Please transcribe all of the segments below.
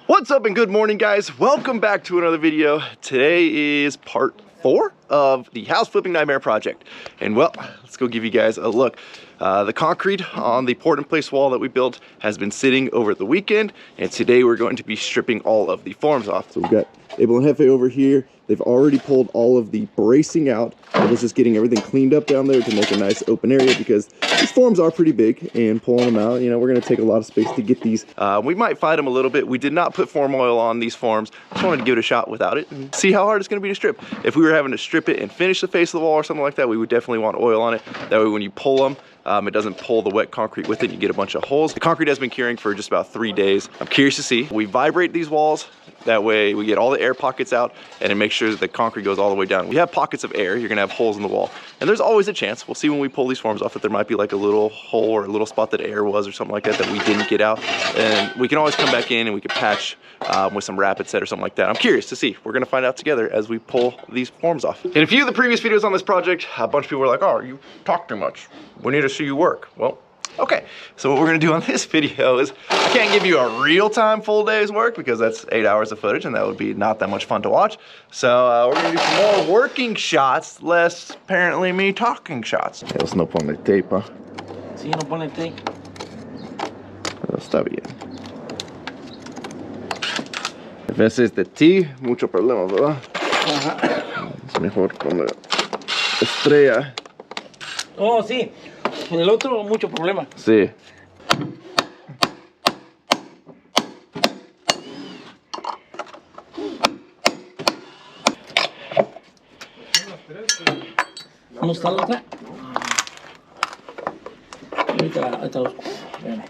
What's up and good morning, guys? Welcome back to another video. Today is part 4 of the house flipping nightmare project. And well, let's go give you guys a look. The concrete on the port in place wall that we built has been sitting over the weekend, and today we're going to be stripping all of the forms off. So we've got Abel and Jefe over here. They've already pulled all of the bracing out. I was just getting everything cleaned up down there to make a nice open area because these forms are pretty big, and pulling them out, you know, we're gonna take a lot of space to get these. We might fight them a little bit. We did not put form oil on these forms. Just wanted to give it a shot without it and see how hard it's gonna be to strip. If we were having to strip it and finish the face of the wall or something like that, we would definitely want oil on it. That way when you pull them, it doesn't pull the wet concrete with it. You get a bunch of holes. The concrete has been curing for just about 3 days. I'm curious to see. We vibrate these walls. That way we get all the air pockets out and it makes sure that the concrete goes all the way down. We have pockets of air. You're gonna have holes in the wall. And there's always a chance, we'll see when we pull these forms off, that there might be like a little hole or a little spot that air was or something like that that we didn't get out. And we can always come back in and we can patch with some rapid set or something like that. I'm curious to see. We're gonna find out together as we pull these forms off. In a few of the previous videos on this project, a bunch of people were like, oh, you talk too much. We need to see you work. Well, okay, so what we're gonna do on this video is, I can't give you a real-time full day's work because that's 8 hours of footage and that would be not that much fun to watch. So we're gonna do some more working shots, less apparently me talking shots. Ellos no ponen tape, ¿ah? Sí, no pone tape. Pero está bien. A veces de ti, mucho problema, ¿verdad? Ajá. Es mejor con la estrella. Oh, sí. En el otro, mucho problema. Sí. ¿No está la otra? Ahorita los... Espérame.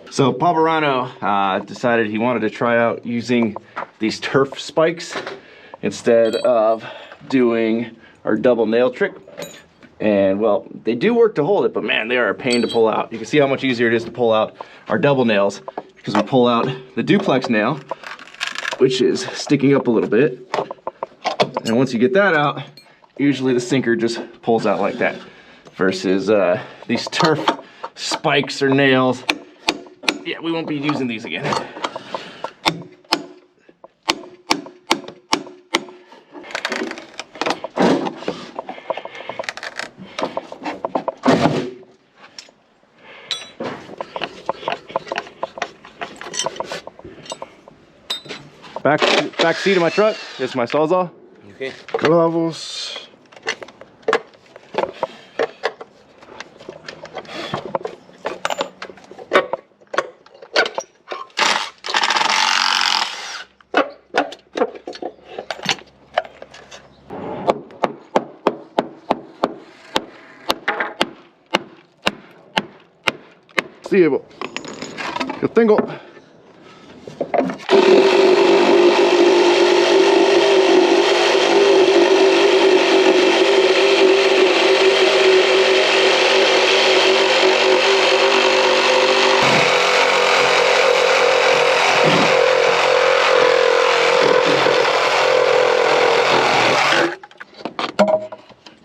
So Paparano decided he wanted to try out using these turf spikes instead of doing our double nail trick. And well, they do work to hold it, but man, they are a pain to pull out. You can see how much easier it is to pull out our double nails because we pull out the duplex nail, which is sticking up a little bit. And once you get that out, usually the sinker just pulls out like that. Versus these turf spikes or nails. Yeah, we won't be using these again. Back seat of my truck is my sawzall. Okay. Clavos. Sí, Evo. Yo tengo.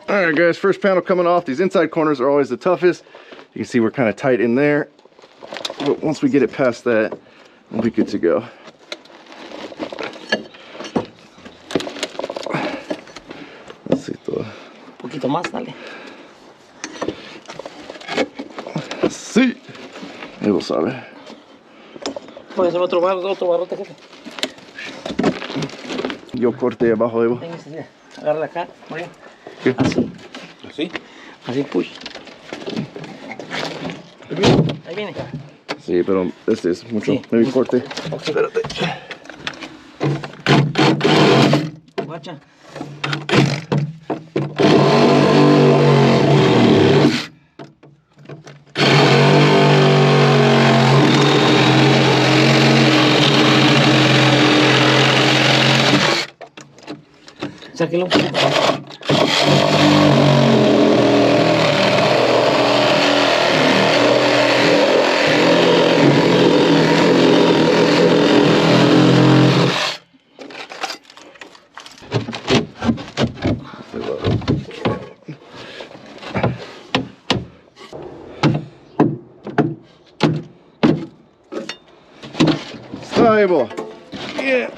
All right, guys, first panel coming off. These inside corners are always the toughest. You can see we're kind of tight in there, but once we get it past that, we'll be good to go. Así todo. Un poquito más, dale. Sí. Ahí lo sabe. Puede ser otro barrote, jefe. Yo corté abajo, Evo. Agárrala acá, muy bien. ¿Qué? Así. ¿Así? Así, push. Ahí viene. Sí, pero este es mucho. Sí. Maybe corte. Okay. Espérate. Guacha. Sáquelo un poquito. huevo. Yeah.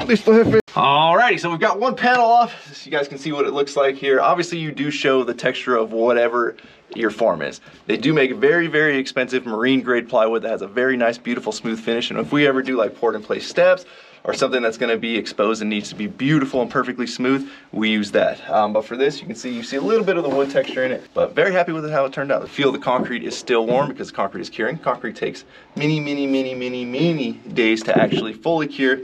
Listo, jefe. Alrighty, so we've got one panel off, so you guys can see what it looks like here. Obviously, you do show the texture of whatever your form is. They do make very, very expensive marine grade plywood that has a very nice, beautiful, smooth finish. And if we ever do like poured in place steps or something that's gonna be exposed and needs to be beautiful and perfectly smooth, we use that. But for this, you see a little bit of the wood texture in it, but very happy with how it turned out. I feel the concrete is still warm because concrete is curing. Concrete takes many days to actually fully cure.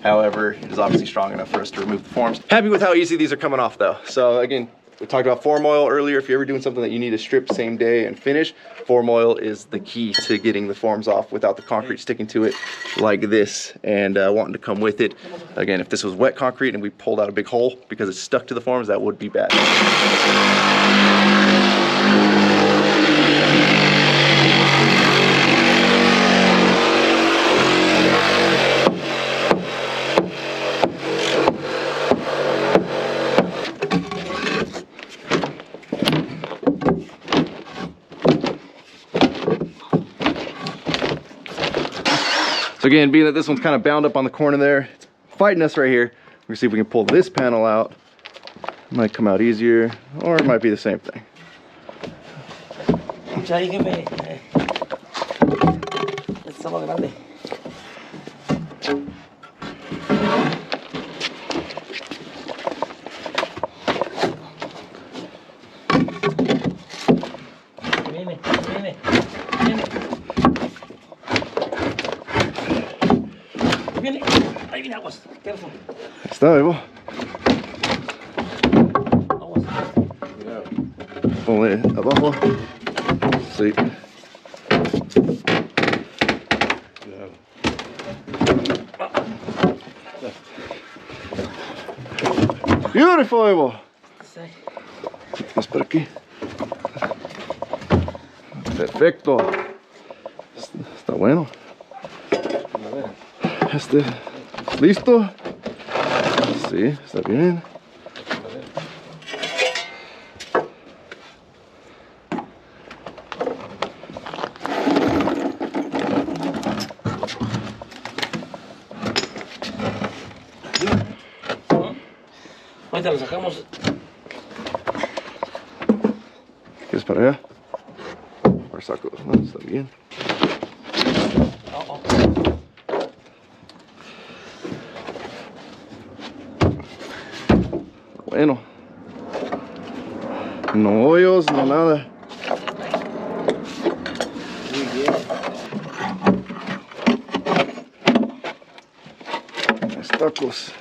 However, it is obviously strong enough for us to remove the forms. Happy with how easy these are coming off though. So again, we talked about form oil earlier. If you're ever doing something that you need to strip same day and finish, form oil is the key to getting the forms off without the concrete sticking to it like this and wanting to come with it. Again, if this was wet concrete and we pulled out a big hole because it's stuck to the forms, that would be bad. So again, being that this one's kind of bound up on the corner there, it's fighting us right here. We're gonna see if we can pull this panel out. It might come out easier, or it might be the same thing. Ahí viene aguas, careful. Está, Evo. Aguas. Ponle abajo. Sí. Beautiful, Evo. Más por aquí. Perfecto. Está bueno. ¿Listo? Sí, está bien. Ahorita lo sacamos. ¿Quieres para allá? Para saco, ¿no? Está bien. Bueno, no hoyos, no nada. Muy bien. Los tacos.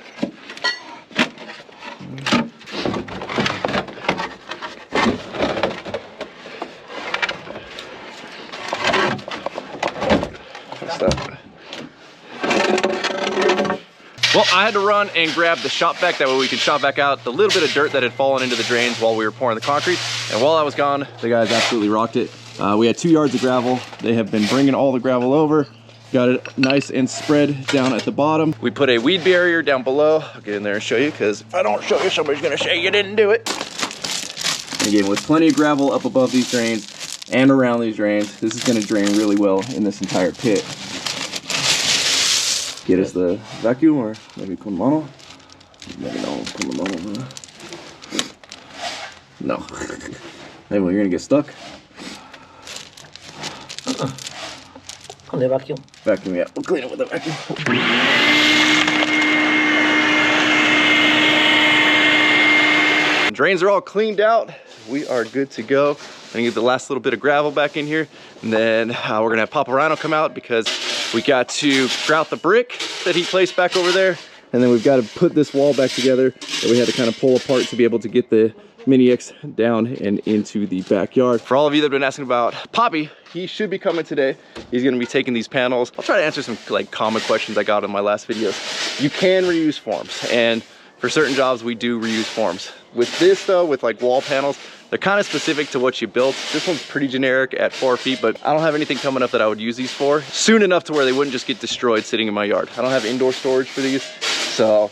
Well, I had to run and grab the shop vac, that way we could shop back out the little bit of dirt that had fallen into the drains while we were pouring the concrete. And while I was gone, the guys absolutely rocked it. We had 2 yards of gravel. They have been bringing all the gravel over. Got it nice and spread down at the bottom. We put a weed barrier down below. I'll get in there and show you, because if I don't show you, somebody's gonna say you didn't do it. Again, with plenty of gravel up above these drains and around these drains, this is gonna drain really well in this entire pit. Get us the vacuum, or maybe con mano? Maybe no, con mano. No. Maybe you're gonna get stuck. Con the vacuum. Vacuum, yeah. We'll clean it with the vacuum. Drains are all cleaned out. We are good to go. I'm gonna get the last little bit of gravel back in here, and then we're gonna have HYPERLITE come out because we got to grout the brick that he placed back over there, and then we've got to put this wall back together that we had to kind of pull apart to be able to get the Mini X down and into the backyard. For all of you that have been asking about Poppy, he should be coming today. He's gonna be taking these panels. I'll try to answer some like common questions I got in my last videos. You can reuse forms, and for certain jobs we do reuse forms. With this though, with like wall panels, they're kind of specific to what you built. This one's pretty generic at 4 feet, but I don't have anything coming up that I would use these for soon enough to where they wouldn't just get destroyed sitting in my yard. I don't have indoor storage for these, so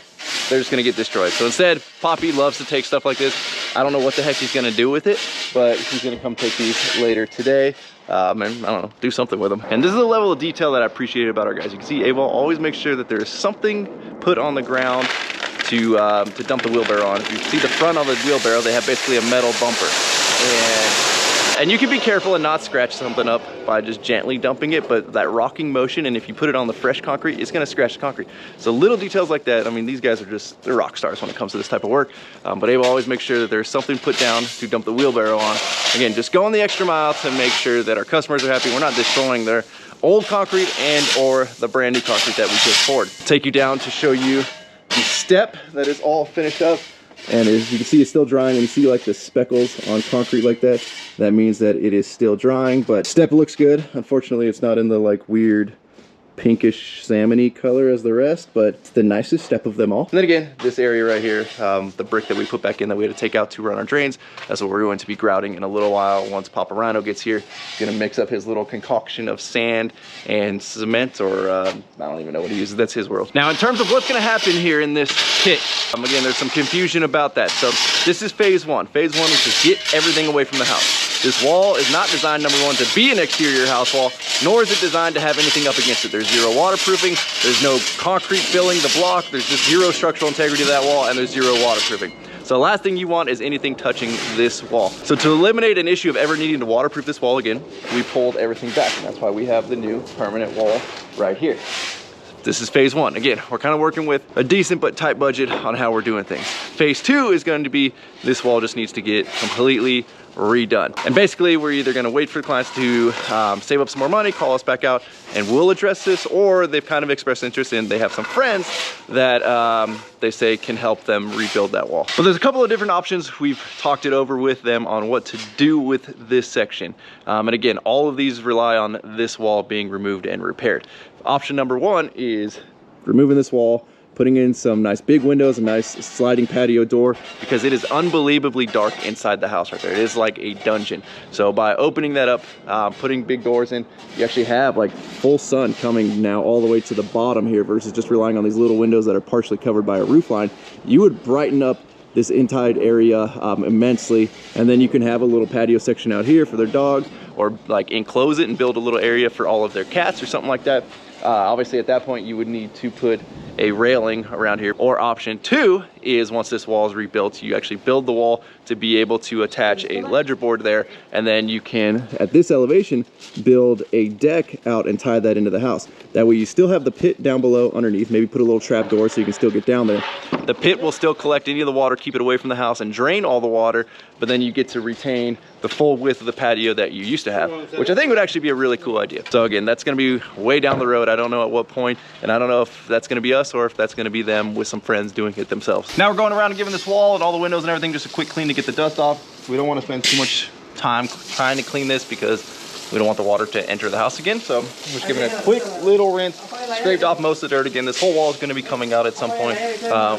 they're just gonna get destroyed. So instead, Poppy loves to take stuff like this I don't know what the heck he's gonna do with it, but he's gonna come take these later today. And I don't know, do something with them. And this is the level of detail that I appreciate about our guys. You can see Aval always makes sure that there's something put on the ground to dump the wheelbarrow on. If you see the front of the wheelbarrow, they have basically a metal bumper. And you can be careful and not scratch something up by just gently dumping it, but that rocking motion, and if you put it on the fresh concrete, it's gonna scratch the concrete. So little details like that, I mean, these guys are just, they're rock stars when it comes to this type of work. But Abe will always make sure that there's something put down to dump the wheelbarrow on. Again, just going the extra mile to make sure that our customers are happy. We're not destroying their old concrete and or the brand new concrete that we just poured. Take you down to show you the step that is all finished up. And as you can see, it's still drying, and you see like the speckles on concrete like that. That means that it is still drying, but step looks good. Unfortunately, it's not in the like weird pinkish salmony color as the rest, but it's the nicest step of them all. And then again, this area right here, the brick that we put back in that we had to take out to run our drains, that's what we're going to be grouting in a little while. Once Papa Rhino gets here, he's gonna mix up his little concoction of sand and cement, or I don't even know what he uses, that's his world. Now in terms of what's gonna happen here in this pit, again, there's some confusion about that. So this is phase one. Phase one is to get everything away from the house. This wall is not designed, number one, to be an exterior house wall, nor is it designed to have anything up against it. There's zero waterproofing, there's no concrete filling the block, there's just zero structural integrity to that wall, and there's zero waterproofing. So the last thing you want is anything touching this wall. So to eliminate an issue of ever needing to waterproof this wall again, we pulled everything back, and that's why we have the new permanent wall right here. This is phase one. Again, we're kind of working with a decent but tight budget on how we're doing things. Phase two is going to be, this wall just needs to get completely redone. And basically, we're either gonna wait for the clients to save up some more money, call us back out, and we'll address this, or they've kind of expressed interest in, they have some friends that they say can help them rebuild that wall. But there's a couple of different options. We've talked it over with them on what to do with this section. And again, all of these rely on this wall being removed and repaired. Option number one is removing this wall, putting in some nice big windows, a nice sliding patio door, because it is unbelievably dark inside the house right there. It is like a dungeon. So by opening that up, putting big doors in, you actually have like full sun coming now all the way to the bottom here versus just relying on these little windows that are partially covered by a roof line. You would brighten up this entire area immensely, and then you can have a little patio section out here for their dogs, or like enclose it and build a little area for all of their cats or something like that. Obviously at that point you would need to put a railing around here. Or option two is, once this wall is rebuilt, you actually build the wall to be able to attach a ledger board there, and then you can, at this elevation, build a deck out and tie that into the house. That way you still have the pit down below underneath, maybe put a little trap door so you can still get down there. The pit will still collect any of the water, keep it away from the house, and drain all the water, but then you get to retain the full width of the patio that you used to have, which I think would actually be a really cool idea. So again, that's gonna be way down the road. I don't know at what point, and I don't know if that's gonna be us or if that's gonna be them with some friends doing it themselves. Now we're going around and giving this wall and all the windows and everything just a quick clean to get the dust off. We don't want to spend too much time trying to clean this because we don't want the water to enter the house again. So we're just giving it a quick little rinse, scraped off most of the dirt again. This whole wall is going to be coming out at some point.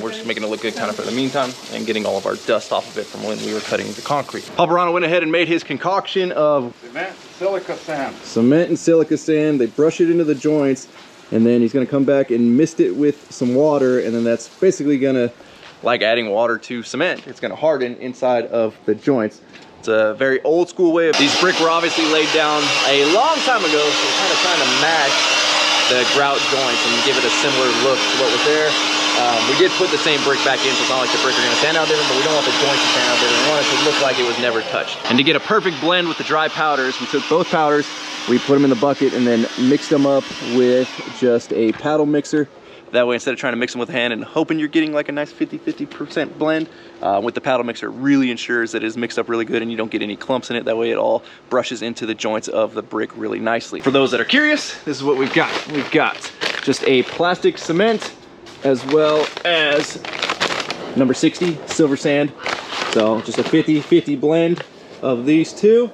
We're just making it look good kind of for the meantime and getting all of our dust off of it from when we were cutting the concrete. Papa Rhino went ahead and made his concoction of cement and silica sand. They brush it into the joints, and then he's going to come back and mist it with some water, and then that's basically going to, like adding water to cement, it's going to harden inside of the joints. It's a very old school way of, these brick were obviously laid down a long time ago, so we're kind of trying to match the grout joints and give it a similar look to what was there. We did put the same brick back in, so it's not like the brick are going to stand out different, but we don't want the joints to stand out different. We want it to look like it was never touched. And to get a perfect blend with the dry powders, we took both powders, we put them in the bucket, and then mixed them up with just a paddle mixer. That way, instead of trying to mix them with a hand and hoping you're getting like a nice 50-50% blend, with the paddle mixer, it really ensures that it is mixed up really good and you don't get any clumps in it. That way it all brushes into the joints of the brick really nicely. For those that are curious, this is what we've got. We've got just a plastic cement as well as number 60 silver sand. So just a 50-50 blend of these two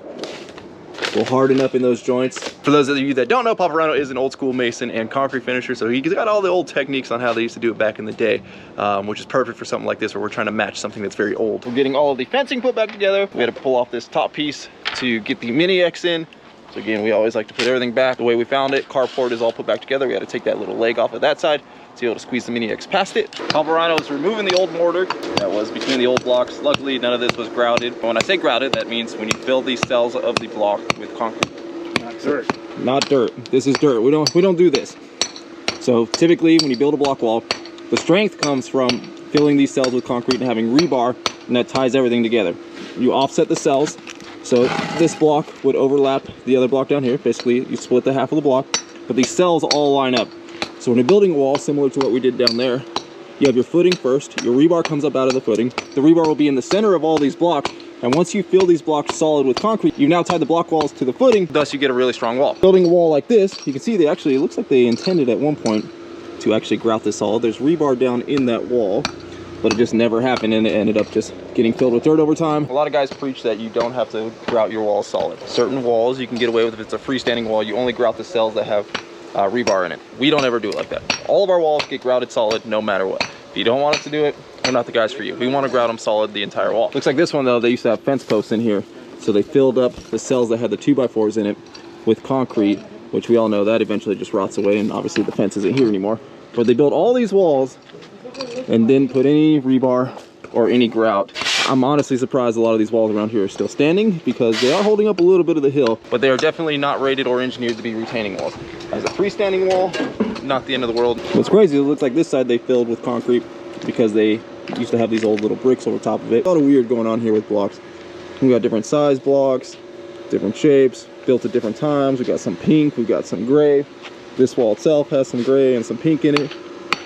will harden up in those joints. For those of you that don't know, Papa Rhino is an old school mason and concrete finisher, so he's got all the old techniques on how they used to do it back in the day, which is perfect for something like this where we're trying to match something that's very old. We're getting all of the fencing put back together. We had to pull off this top piece to get the mini X in. So again, we always like to put everything back the way we found it. Carport is all put back together. We had to take that little leg off of that side, to be able to squeeze the Mini X past it. HYPERLITE is removing the old mortar that was between the old blocks. Luckily, none of this was grouted. But when I say grouted, that means when you fill these cells of the block with concrete. Not dirt. Not dirt. This is dirt. We don't do this. So typically, when you build a block wall, the strength comes from filling these cells with concrete and having rebar, and that ties everything together. You offset the cells, so this block would overlap the other block down here. Basically, you split the half of the block, but these cells all line up. So when you're building a wall, similar to what we did down there, you have your footing first, your rebar comes up out of the footing. The rebar will be in the center of all these blocks, and once you fill these blocks solid with concrete, you've now tied the block walls to the footing. Thus, you get a really strong wall. Building a wall like this, you can see it looks like they intended at one point to actually grout this solid. There's rebar down in that wall, but it just never happened, and it ended up just getting filled with dirt over time. A lot of guys preach that you don't have to grout your walls solid. Certain walls you can get away with if it's a freestanding wall. You only grout the cells that have rebar in it. We don't ever do it like that. All of our walls get grouted solid no matter what. If you don't want us to do it, we're not the guys for you. We want to grout them solid the entire wall. Looks like this one though, they used to have fence posts in here, so they filled up the cells that had the 2x4s in it with concrete, which we all know that eventually just rots away, and obviously the fence isn't here anymore. But they built all these walls and didn't put any rebar or any grout. I'm honestly surprised a lot of these walls around here are still standing, because they are holding up a little bit of the hill, but they are definitely not rated or engineered to be retaining walls. As a freestanding wall, not the end of the world. What's crazy, it looks like this side they filled with concrete because they used to have these old little bricks over top of it. A lot of weird going on here with blocks. We got different size blocks, different shapes, built at different times. We got some pink, we got some gray. This wall itself has some gray and some pink in it.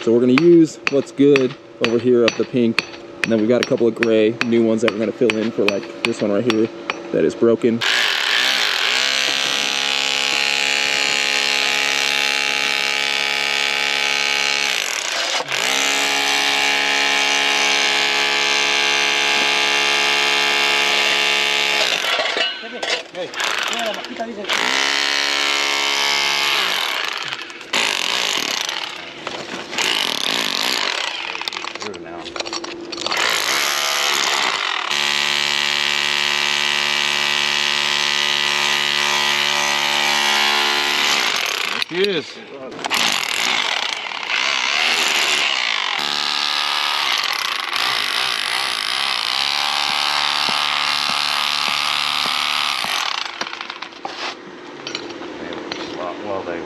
So we're gonna use what's good over here of the pink. And then we've got a couple of gray new ones that we're gonna fill in for, like this one right here that is broken. Yes. Well, they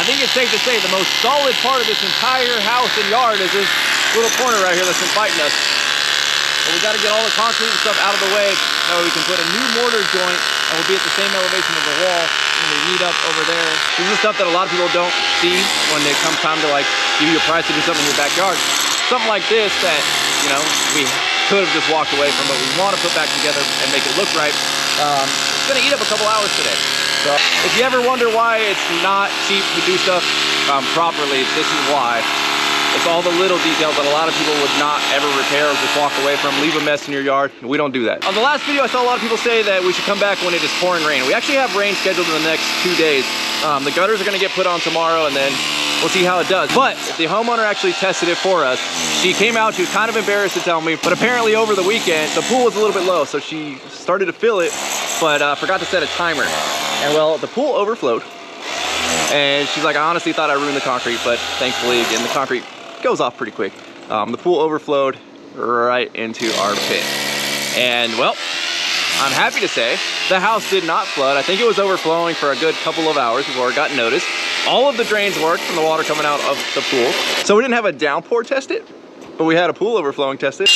I think it's safe to say the most solid part of this entire house and yard is this little corner right here that's been fighting us. But we got to get all the concrete and stuff out of the way so we can put a new mortar joint, and we'll be at the same elevation of the wall when we meet up over there. This is stuff that a lot of people don't see when it comes time to like give you a price to do something in your backyard. Something like this that, you know, we could have just walked away from, but we want to put back together and make it look right. It's gonna eat up a couple hours today. So if you ever wonder why it's not cheap to do stuff properly, this is why. It's all the little details that a lot of people would not ever repair or just walk away from, leave a mess in your yard. We don't do that. On the last video, I saw a lot of people say that we should come back when it is pouring rain. We actually have rain scheduled in the next 2 days. The gutters are gonna get put on tomorrow, and then we'll see how it does. But the homeowner actually tested it for us. She came out, she was kind of embarrassed to tell me, but apparently over the weekend, the pool was a little bit low, so she started to fill it, but forgot to set a timer. And well, the pool overflowed. And she's like, I honestly thought I ruined the concrete, but thankfully, again, the concrete goes off pretty quick. The pool overflowed right into our pit. And well, I'm happy to say the house did not flood. I think it was overflowing for a good couple of hours before it got noticed. All of the drains worked from the water coming out of the pool. So we didn't have a downpour tested, but we had a pool overflowing tested.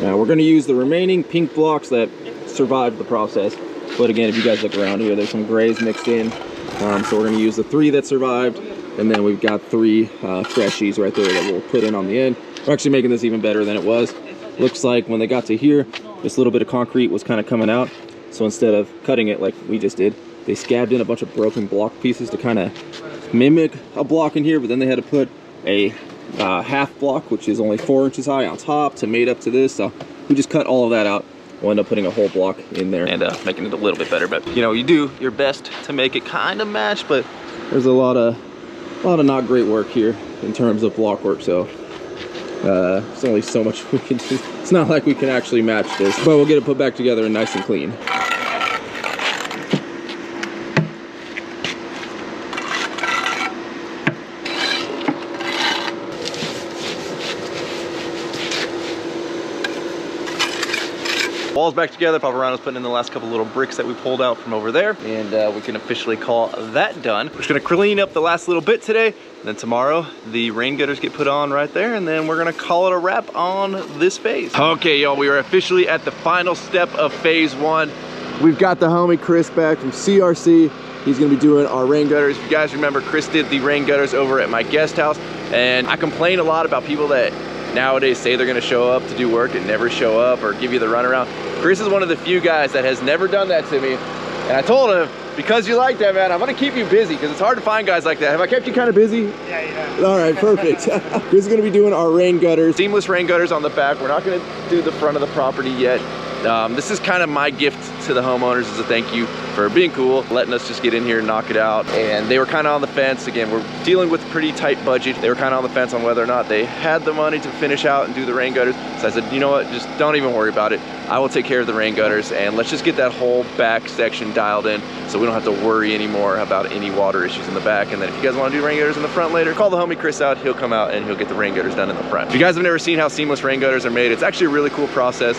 Now we're going to use the remaining pink blocks that survived the process. But again, if you guys look around here, there's some grays mixed in. So we're going to use the 3 that survived, And then we've got 3 freshies right there that we'll put in on the end. We're actually making this even better than it was. Looks like when they got to here, this little bit of concrete was kind of coming out. So instead of cutting it like we just did, they scabbed in a bunch of broken block pieces to kind of mimic a block in here, but then they had to put a half block, which is only 4 inches high, on top to mate up to this. So we just cut all of that out. We'll end up putting a whole block in there and making it a little bit better. But you know, you do your best to make it kind of match, but there's a lot of not great work here in terms of block work. So there's only so much we can do. It's not like we can actually match this, but we'll get it put back together and nice and clean. Wall's back together. Paparano's putting in the last couple little bricks that we pulled out from over there, and we can officially call that done. We're just gonna clean up the last little bit today, and then tomorrow the rain gutters get put on right there, and then we're gonna call it a wrap on this phase. Okay, y'all, we are officially at the final step of phase 1. We've got the homie Chris back from CRC. He's gonna be doing our rain gutters. If you guys remember, Chris did the rain gutters over at my guest house, and I complain a lot about people that nowadays say they're gonna show up to do work and never show up or give you the runaround. Chris is one of the few guys that has never done that to me. And I told him, because you like that, man, I'm gonna keep you busy because it's hard to find guys like that. Have I kept you kind of busy? Yeah, you have. All right, perfect. Chris is gonna be doing our rain gutters. Seamless rain gutters on the back. We're not gonna do the front of the property yet. This is kind of my gift to the homeowners as a thank you for being cool, letting us just get in here and knock it out. And they were kind of on the fence. Again, we're dealing with a pretty tight budget. They were kind of on the fence on whether or not they had the money to finish out and do the rain gutters. So I said, you know what, just don't even worry about it. I will take care of the rain gutters, and let's just get that whole back section dialed in so we don't have to worry anymore about any water issues in the back. And then if you guys want to do rain gutters in the front later, call the homie Chris out. He'll come out and he'll get the rain gutters done in the front. If you guys have never seen how seamless rain gutters are made, it's actually a really cool process.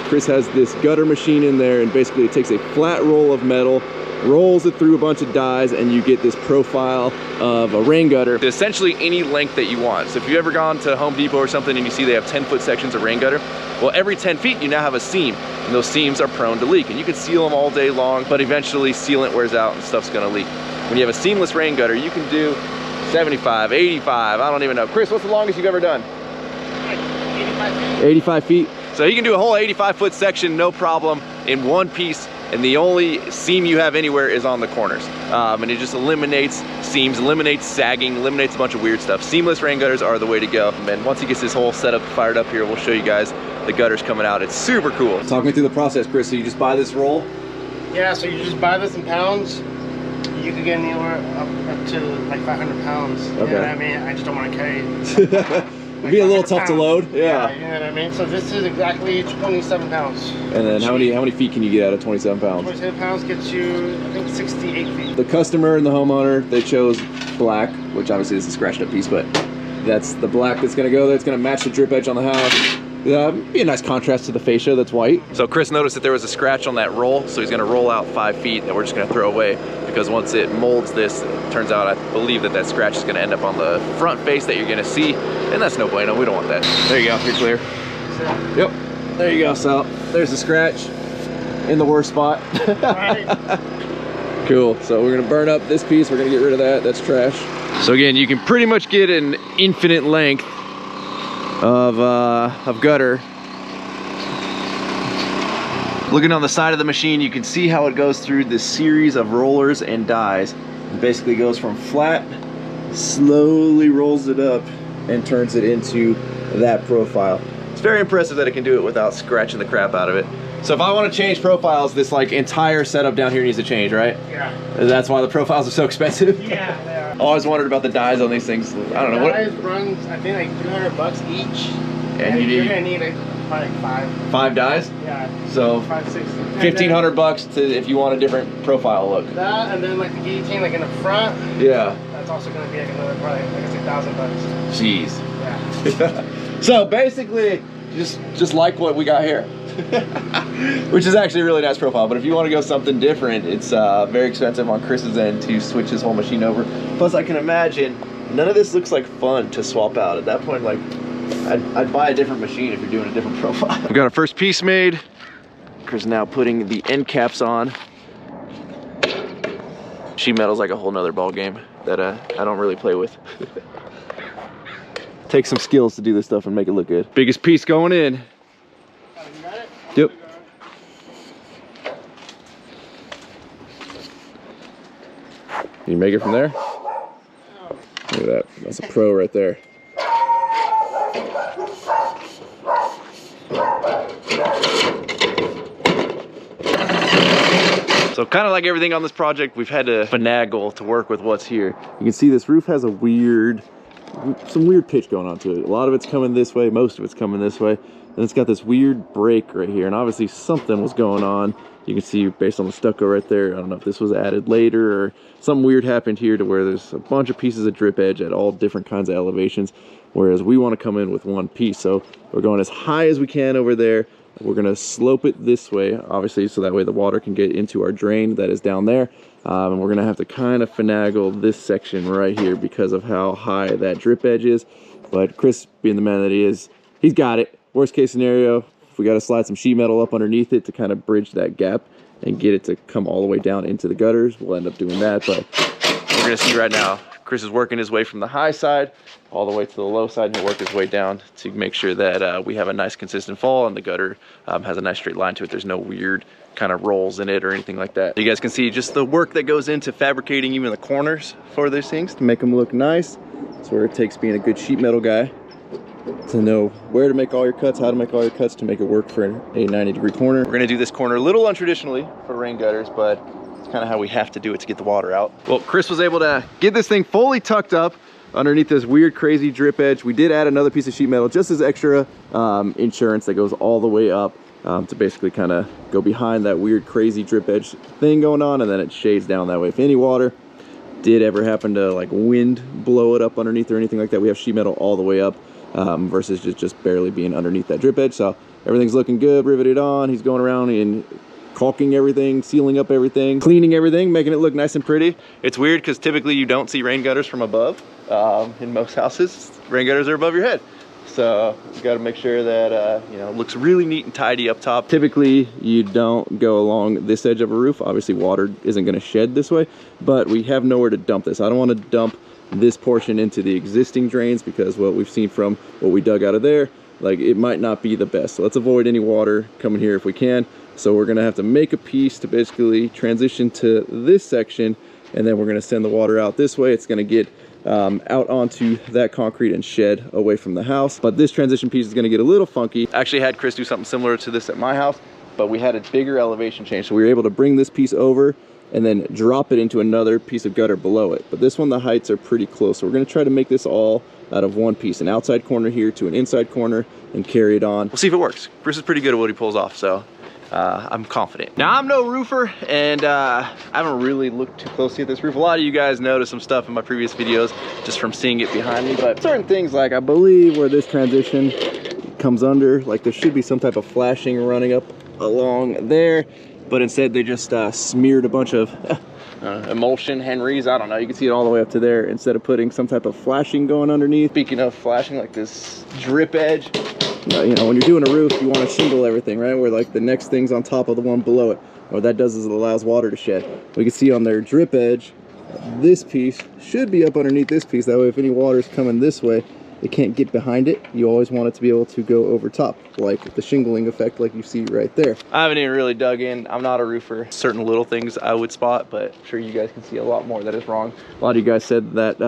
Chris has this gutter machine in there, and basically it takes a flat roll of metal, rolls it through a bunch of dies, and you get this profile of a rain gutter to essentially any length that you want. So if you've ever gone to Home Depot or something and you see they have 10-foot sections of rain gutter, well, every 10 feet you now have a seam, and those seams are prone to leak. And you can seal them all day long, but eventually sealant wears out and stuff's gonna leak. When you have a seamless rain gutter, you can do 75, 85, I don't even know. Chris, what's the longest you've ever done? 85 feet. 85 feet. So you can do a whole 85-foot section, no problem, in one piece, and the only seam you have anywhere is on the corners. And it just eliminates seams, eliminates sagging, eliminates a bunch of weird stuff. Seamless rain gutters are the way to go. And once he gets this whole setup fired up here, we'll show you guys the gutters coming out. It's super cool. Talk me through the process, Chris. So you just buy this roll? Yeah, so you just buy this in pounds. You could get anywhere up to like 500 pounds. You know what I mean? I just don't want to carry it. It'd be a little tough to load. Yeah. You know what I mean? So this is exactly 27 pounds. And then how many feet can you get out of 27 pounds? 27 pounds gets you, I think, 68 feet. The customer and the homeowner, they chose black, which obviously is a scratched up piece, but that's the black that's gonna go there. It's gonna match the drip edge on the house. Be a nice contrast to the fascia that's white. So Chris noticed that there was a scratch on that roll, so he's gonna roll out 5 feet that we're just gonna throw away, because once it molds this, it turns out, I believe that scratch is gonna end up on the front face that you're gonna see, and that's no bueno, we don't want that. There you go, you're clear. Yep, there you go, so there's the scratch in the worst spot. Right. Cool, so we're gonna burn up this piece, we're gonna get rid of that, that's trash. So again, you can pretty much get an infinite length of gutter. Looking on the side of the machine, you can see how it goes through this series of rollers and dies. It basically goes from flat, slowly rolls it up, and turns it into that profile. It's very impressive that it can do it without scratching the crap out of it. So if I want to change profiles, this like entire setup down here needs to change, right? Yeah. That's why the profiles are so expensive? Yeah, they are. I always wondered about the dies on these things. I don't know. The dies run, I think, like $300 each. And you're gonna need like probably like 5 dies? Yeah. So 5, 6. $1,500 to if you want a different profile look. That, and then like the guillotine, like in the front. Yeah. That's also gonna be like another probably like $1,000. Jeez. Yeah. So basically, just like what we got here. Which is actually a really nice profile, but if you want to go something different, it's very expensive on Chris's end to switch his whole machine over. Plus, I can imagine none of this looks like fun to swap out. At that point, like, I'd buy a different machine if you're doing a different profile. We've got our first piece made. Chris is now putting the end caps on. Sheet metal's like a whole nother ball game. that I don't really play with. Takes some skills to do this stuff and make it look good. Biggest piece going in. Oh, you got it? Yep. Can you make it from there? Look at that. That's a pro right there. So kind of like everything on this project, we've had to finagle to work with what's here. You can see this roof has a some weird pitch going on to it. A lot of it's coming this way, most of it's coming this way. And it's got this weird break right here. And obviously something was going on. You can see based on the stucco right there, I don't know if this was added later or something weird happened here to where there's a bunch of pieces of drip edge at all different kinds of elevations. Whereas we want to come in with one piece. So we're going as high as we can over there. We're going to slope it this way, obviously, so that way the water can get into our drain that is down there. And we're going to have to kind of finagle this section right here because of how high that drip edge is. But Chris, being the man that he is, he's got it. Worst case scenario, if we got to slide some sheet metal up underneath it to kind of bridge that gap and get it to come all the way down into the gutters, we'll end up doing that. But we're going to see right now, Chris is working his way from the high side all the way to the low side, and he'll work his way down to make sure that we have a nice consistent fall and the gutter has a nice straight line to it. There's no weird kind of rolls in it or anything like that. You guys can see just the work that goes into fabricating even the corners for these things to make them look nice. That's where it takes being a good sheet metal guy to know where to make all your cuts, how to make all your cuts to make it work for a 90-degree corner. We're gonna do this corner a little untraditionally for rain gutters, but it's kind of how we have to do it to get the water out. Well, Chris was able to get this thing fully tucked up underneath this weird, crazy drip edge. We did add another piece of sheet metal just as extra insurance that goes all the way up to basically kind of go behind that weird, crazy drip edge thing going on, and then it shades down that way. If any water did ever happen to like wind blow it up underneath or anything like that, we have sheet metal all the way up versus just barely being underneath that drip edge. So everything's looking good, riveted on. He's going around and caulking everything, sealing up everything, cleaning everything, making it look nice and pretty. It's weird because typically you don't see rain gutters from above. In most houses, rain gutters are above your head. So you got to make sure that you know, it looks really neat and tidy up top. Typically you don't go along this edge of a roof. Obviously water isn't going to shed this way, but we have nowhere to dump this. I don't want to dump this portion into the existing drains because what we've seen from what we dug out of there, like it might not be the best. So let's avoid any water coming here if we can. So we're gonna have to make a piece to basically transition to this section, and then we're gonna send the water out this way. It's gonna get out onto that concrete and shed away from the house. But this transition piece is gonna get a little funky. I actually had Chris do something similar to this at my house, but we had a bigger elevation change. So we were able to bring this piece over and then drop it into another piece of gutter below it. But this one, the heights are pretty close. So we're gonna try to make this all out of one piece, an outside corner here to an inside corner, and carry it on. We'll see if it works. Chris is pretty good at what he pulls off, so I'm confident. Now, I'm no roofer, and I haven't really looked too closely at this roof. A lot of you guys noticed some stuff in my previous videos just from seeing it behind me, but certain things, like I believe where this transition comes under, like there should be some type of flashing running up along there, but instead they just smeared a bunch of emulsion, Henry's, I don't know, you can see it all the way up to there, instead of putting some type of flashing going underneath. Speaking of flashing, like this drip edge, you know, when you're doing a roof, you want to shingle everything, right? Where like the next thing's on top of the one below it. What that does is it allows water to shed. We can see on their drip edge, this piece should be up underneath this piece. That way, if any water's coming this way, it can't get behind it. You always want it to be able to go over top, like the shingling effect like you see right there. I haven't even really dug in. I'm not a roofer. Certain little things I would spot, but I'm sure you guys can see a lot more that is wrong. A lot of you guys said that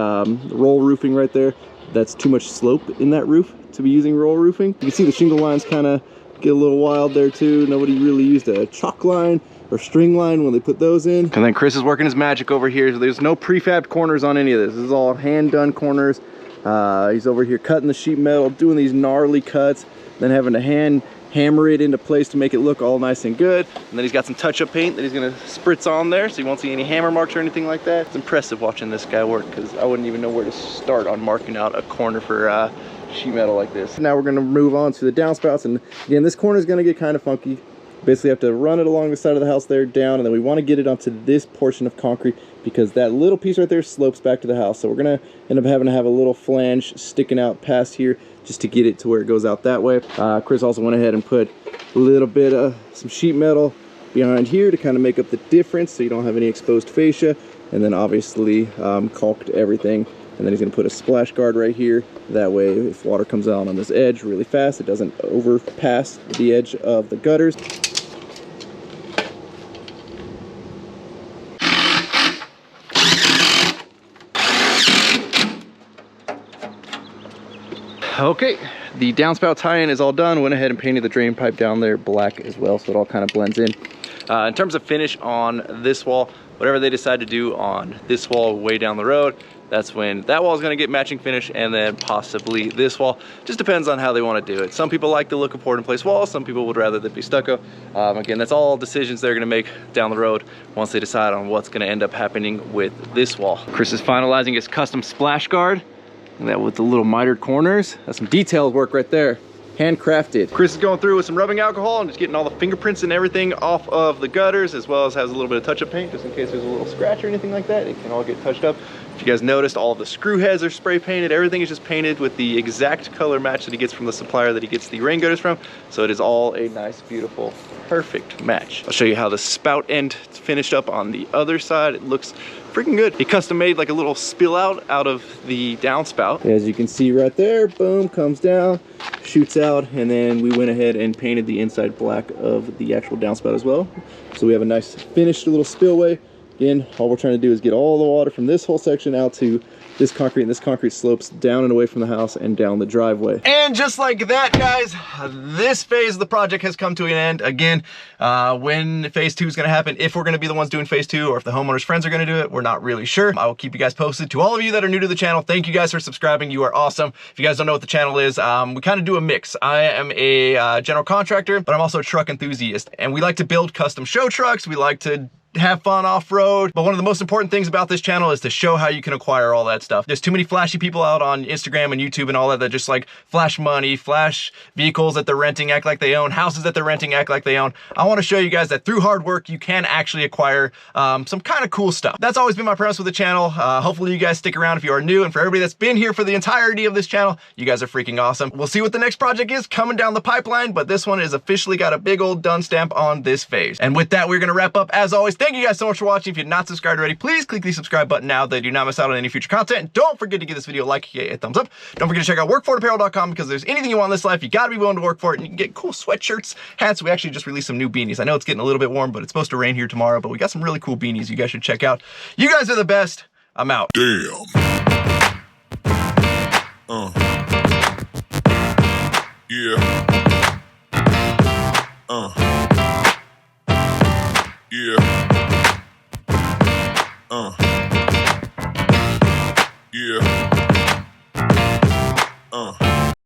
roll roofing right there, that's too much slope in that roof to be using roll roofing. You can see the shingle lines kind of get a little wild there too. Nobody really used a chalk line or string line when they put those in. And then Chris is working his magic over here. There's no prefabbed corners on any of this. This is all hand done corners. He's over here cutting the sheet metal, doing these gnarly cuts, then having to hand hammer it into place to make it look all nice and good. And then he's got some touch-up paint that he's gonna spritz on there so you won't see any hammer marks or anything like that. It's impressive watching this guy work because I wouldn't even know where to start on marking out a corner for sheet metal like this. Now we're gonna move on to the downspouts, and again, this corner is gonna get kind of funky. Basically have to run it along the side of the house there down, and then we want to get it onto this portion of concrete because that little piece right there slopes back to the house. So we're gonna end up having to have a little flange sticking out past here just to get it to where it goes out that way. Chris also went ahead and put a little bit of some sheet metal behind here to kind of make up the difference so you don't have any exposed fascia. and then obviously caulked everything. And then he's going to put a splash guard right here. That way, if water comes out on this edge really fast, it doesn't overpass the edge of the gutters. Okay, the downspout tie-in is all done. Went ahead and painted the drain pipe down there black as well, so it all kind of blends in. In terms of finish on this wall, whatever they decide to do on this wall way down the road, that's when that wall is going to get matching finish, and then possibly this wall. Just depends on how they want to do it. Some people like the look of poured in place walls, some people would rather that be stucco. Again, that's all decisions they're going to make down the road once they decide on what's going to end up happening with this wall. Chris is finalizing his custom splash guard, and that with the little mitered corners. That's some detailed work right there. Handcrafted. Chris is going through with some rubbing alcohol and just getting all the fingerprints and everything off of the gutters, as well as has a little bit of touch-up paint just in case there's a little scratch or anything like that. It can all get touched up. If you guys noticed, all of the screw heads are spray painted. Everything is just painted with the exact color match that he gets from the supplier that he gets the rain gutters from. So it is all a nice, beautiful, perfect match. I'll show you how the spout end finished up on the other side. It looks freaking good. He custom made like a little spill out of the downspout. As you can see right there, boom, comes down, shoots out, and then we went ahead and painted the inside black of the actual downspout as well. So we have a nice finished little spillway. Again, all we're trying to do is get all the water from this whole section out to this concrete, and this concrete slopes down and away from the house and down the driveway. And just like that, guys, this phase of the project has come to an end. Again, when phase 2 is going to happen, if we're going to be the ones doing phase 2 or if the homeowner's friends are going to do it, we're not really sure. I will keep you guys posted. To all of you that are new to the channel, thank you guys for subscribing. You are awesome. If you guys don't know what the channel is, we kind of do a mix. I am a general contractor, but I'm also a truck enthusiast, and we like to build custom show trucks. We like to have fun off-road, but one of the most important things about this channel is to show how you can acquire all that stuff. There's too many flashy people out on Instagram and YouTube and all that just like flash money, flash vehicles that they're renting, act like they own, houses that they're renting, act like they own. I want to show you guys that through hard work you can actually acquire some kind of cool stuff. That's always been my premise with the channel. Hopefully you guys stick around if you are new, and for everybody that's been here for the entirety of this channel, you guys are freaking awesome. We'll see what the next project is coming down the pipeline, but this one is officially got a big old done stamp on this phase. And with that, we're going to wrap up. As always, thank you guys so much for watching. If you're not subscribed already, please click the subscribe button now that you do not miss out on any future content. And don't forget to give this video a like, a thumbs up. Don't forget to check out workforapparel.com, because there's anything you want in this life, you got to be willing to work for it, and you can get cool sweatshirts, hats. We actually just released some new beanies. I know it's getting a little bit warm, but it's supposed to rain here tomorrow, but we got some really cool beanies you guys should check out. You guys are the best. I'm out. Damn. Yeah. Yeah.